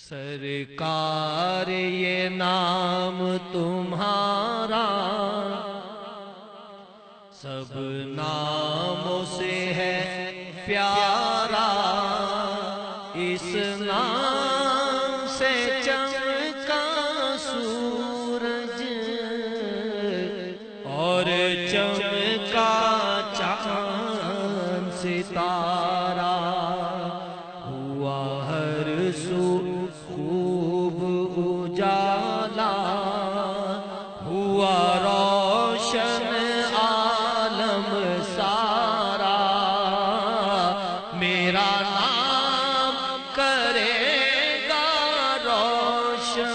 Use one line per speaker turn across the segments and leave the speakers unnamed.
سرکار یہ نام تمہارا سب ناموں سے ہے پیارا، اس نام سے چمکا سورج اور چمکا چاند ستارہ، ہوا ہر سو خوب اجالا، ہوا روشن عالم سارا، میرا نام کرے گا روشن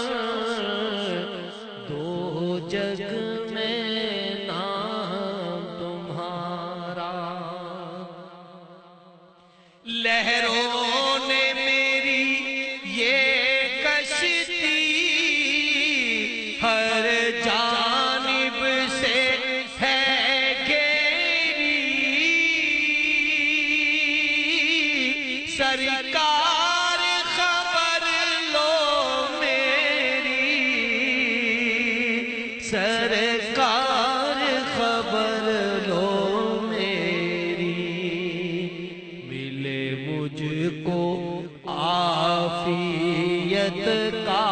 دو جگ میں نام تمہارا۔ لہروں نے میری یہ کشتی ہر جانب سے ہے گھیری، سرکار خبر لو میری، سرکار خبر لو میری، ملے مجھ کو عافیت کا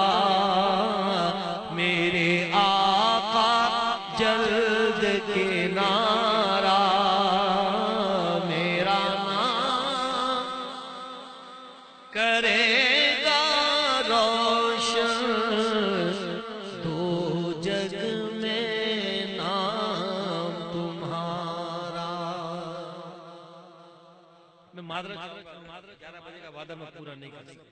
میرے آقا جلد کنارہ، میرا نام کرے گا روشن دو جگ میں نام تمہارا۔ میں معذرت 11 بجے کا وعدہ میں پورا نہیں کر سکتا،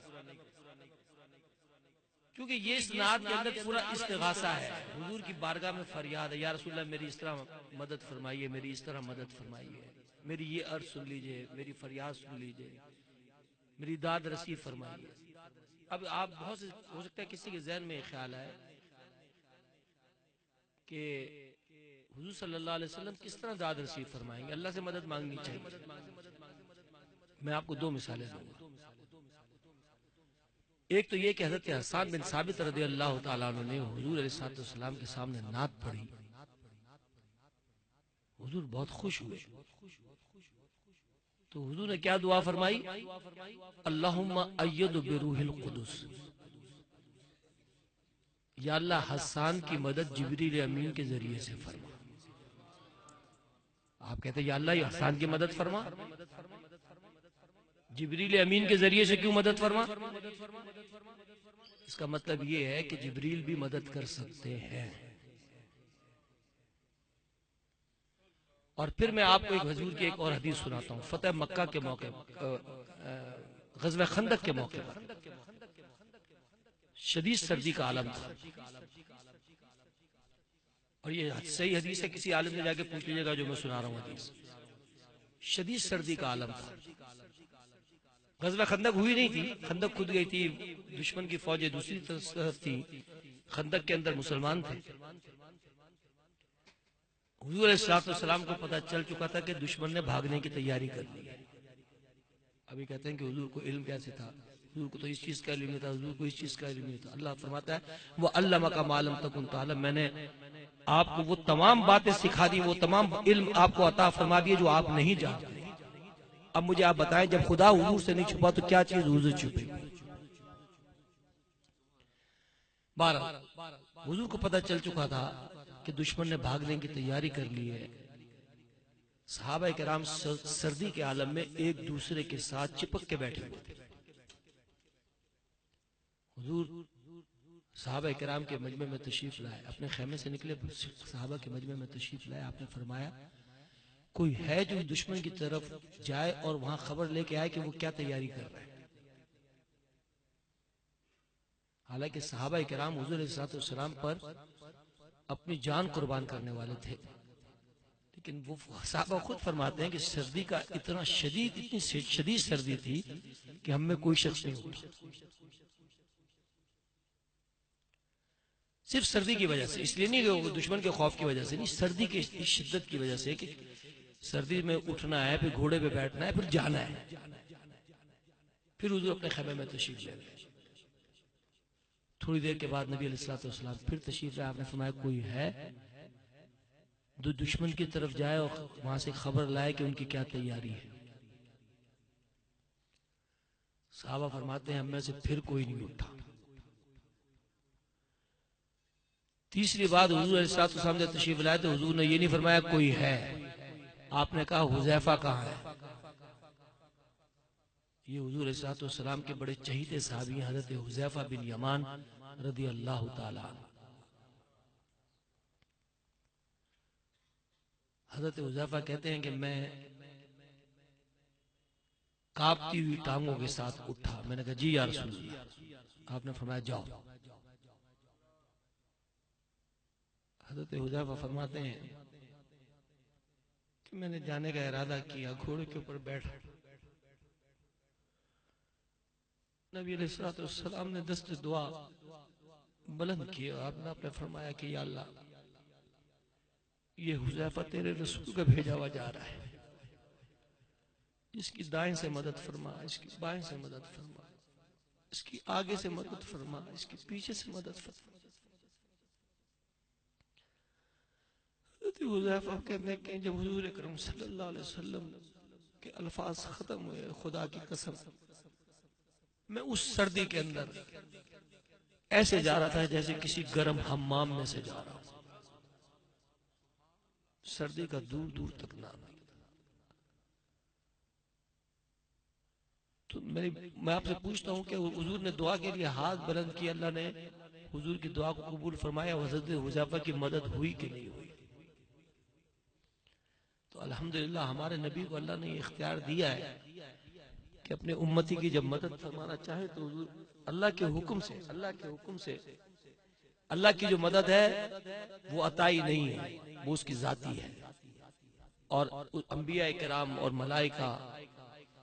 کیونکہ یہ اس نعت کے اندر پورا استغاثہ ہے، حضور کی بارگاہ میں فریاد ہے، یا رسول اللہ میری اس طرح مدد فرمائیے، میری اس طرح مدد فرمائیے، میری یہ عرض سن لیجئے، میری فریاد سن لیجئے، میری داد رسی فرمائیے۔ اب آپ بہت سے ہو سکتا ہے کسی کے ذہن میں خیال ہے کہ حضور صلی اللہ علیہ وسلم کس طرح داد رسی فرمائیں گے، اللہ سے مدد مانگنی چاہیے۔ میں آپ کو دو مثالیں دوں گا۔ ایک تو یہ کہ حضرت حسان بن ثابت رضی اللہ تعالیٰ عنہ نے حضور علیہ السلام کے سامنے نعت پڑھی، حضور بہت خوش ہوئے، تو حضور نے کیا دعا فرمائی؟ اللہم اید بروح القدس، یا اللہ حسان کی مدد جبریل امین کے ذریعے سے فرما۔ آپ کہتے ہیں یا اللہ یہ حسان کی مدد فرما، جبریل امین کے ذریعے سے کیوں مدد فرما؟ اس کا مطلب یہ ہے کہ جبریل بھی مدد کر سکتے ہیں۔ اور پھر میں آپ کو ایک حضور کی ایک اور حدیث سناتا ہوں، فتح مکہ کے موقع غزوہ خندق کے موقع پر شدید سردی کا عالم تھا، اور یہ صحیح حدیث ہے، کسی عالم سے جا کے پوچھ لیجیے گا جو میں سنا رہا ہوں حدیث، شدید سردی کا عالم تھا۔ غزوہ خندق ہوئی نہیں تھی، خندق کھد گئی تھی، دشمن کی فوجیں دوسری طرف تھی، خندق کے اندر مسلمان تھے۔ حضور علیہ السلام کو پتہ چل چکا تھا کہ دشمن نے بھاگنے کی تیاری کر لی ہے۔ ابھی کہتے ہیں کہ حضور کو علم کیسے تھا، حضور کو تو اس چیز کا علم نہیں تھا، حضور کو اس چیز کا علم نہیں تھا۔ اللہ فرماتا ہے وَعَلَّمَكَ مَا لَمْ تَكُنْ تَعْلَمْ، میں نے آپ کو وہ تمام باتیں سکھا دی، وہ تمام علم آپ کو عطا فرما دیے جو آپ نہیں جانتے۔ اب مجھے آپ بتائیں جب خدا حضور سے نہیں چھپا تو کیا چیز حضور سے چھپے؟ بہرحال حضور کو پتہ چل چکا تھا کہ دشمن نے بھاگنے کی تیاری کر لی ہے۔ صحابہ کرام سردی کے عالم میں ایک دوسرے کے ساتھ چپک کے بیٹھے ہوئے تھے۔ حضور صحابہ کرام کے مجمع میں تشریف لائے، اپنے خیمے سے نکلے، صحابہ کے مجمع میں تشریف لائے، آپ نے فرمایا کوئی ہے جو دشمن کی طرف جائے اور وہاں خبر لے کے آئے کہ وہ کیا تیاری کر رہے ہیں۔ حالانکہ صحابہ کرام حضور علیہ السلام پر اپنی جان قربان کرنے والے تھے، لیکن وہ صحابہ خود فرماتے ہیں کہ سردی کا اتنی شدید سردی تھی کہ ہم میں کوئی شخص نہیں ہوتا، صرف سردی کی وجہ سے، اس لیے نہیں کہ وہ دشمن کے خوف کی وجہ سے نہیں، سردی کی شدت کی وجہ سے کہ سردی میں اٹھنا ہے، پھر گھوڑے پہ بیٹھنا ہے، پھر جانا ہے۔ پھر حضور اپنے خیمے میں تشریف لے گئے۔ تھوڑی دیر کے بعد نبی علیہ السلام پھر تشریف لائے. آپ نے فرمایا کوئی ہے جو دشمن کی طرف جائے اور وہاں سے خبر لائے کہ ان کی کیا تیاری ہے؟ صحابہ فرماتے ہیں ہم میں سے پھر کوئی نہیں اٹھا. تیسری بات حضور علیہ السلام نے تشریف لائے تو حضور نے یہ نہیں فرمایا کوئی ہے، آپ نے کہا حذیفہ کہاں ہے؟ یہ حضور علیہ السلام کے بڑے چہیتے صحابی ہیں حضرت حذیفہ بن یمان رضی اللہ تعالی عنہ. حضرت حذیفہ کہتے ہیں کہ میں کانپتی ہوئی ٹانگوں کے ساتھ اٹھا. میں نے کہا جی یا رسول اللہ. آپ نے فرمایا جاؤ. حضرت حذیفہ فرماتے ہیں کہ میں نے جانے کا ارادہ کیا، گھوڑے کے اوپر بیٹھا. نبی علیہ السلام نے دست دعا بلند کیا. آپ نے فرمایا کہ یا اللہ یہ حذیفہ تیرے رسول کا بھیجا ہوا جا رہا ہے، اس کی دائیں سے مدد فرما، اس کی بائیں سے مدد فرما، اس کی آگے سے مدد فرما، اس کی پیچھے سے مدد فرما. حذیفہ کہتے ہیں جب حضور اکرم صلی اللہ علیہ وسلم کے الفاظ ختم ہوئے، خدا کی قسم میں اس سردی کے اندر ایسے جا رہا تھا جیسے کسی گرم حمام میں سے جا رہا ہوں. سردی کا دور دور تک نام نہیں. تو میں آپ سے پوچھتا ہوں کہ حضور نے دعا کے لیے ہاتھ بلند کیا، اللہ نے حضور کی دعا کو قبول فرمایا، حضرت حذیفہ کی مدد ہوئی کہ نہیں ہوئی؟ تو الحمدللہ ہمارے نبی کو اللہ نے یہ اختیار دیا ہے کہ اپنے امتی کی جب مدد فرمانا چاہے تو حضور اللہ کے حکم سے اللہ کی جو مدد ہے وہ عطائی نہیں ہے، وہ اس کی ذاتی ہے. اور انبیاء کرام اور ملائکہ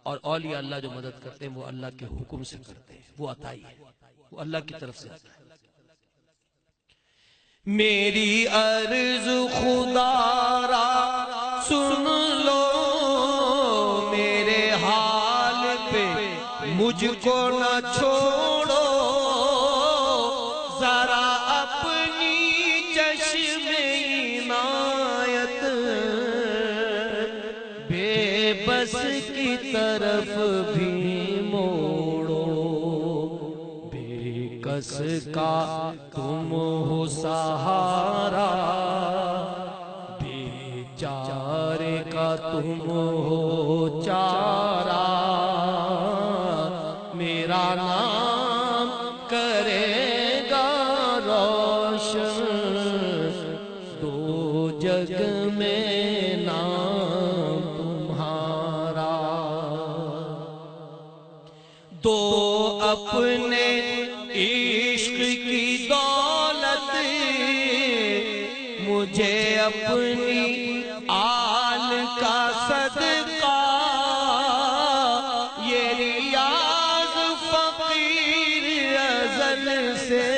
اور اولیاء اللہ جو مدد کرتے ہیں وہ اللہ کے حکم سے کرتے ہیں، وہ عطائی ہے، وہ اللہ کی طرف سے آتا ہے. میری عرض خدا را سن لو، میرے حال پہ مجھ کو نہ چھوڑو، ذرا اپنی چشم عنایت بے بس کی طرف بھی موڑو. بے کس کا تم ہو سہارا، بے چارے کا تم ہو چارہ، میرا نام کرے گا روشن دو جگ میں نام تمہارا. دو اپنے عشق کی دولت مجھے اپنی آل کا صدقہ، یہ ریاض فقیر ازل سے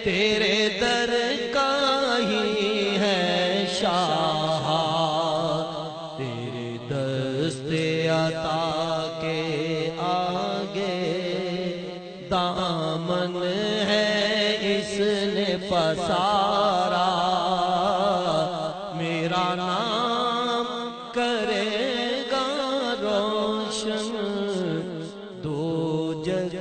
تیرے در کا ہی ہے شاہ، تیرے دست عطا کے آگے دامن ہے اس نے پسارا، میرا نام کرے گا روشن دو جگ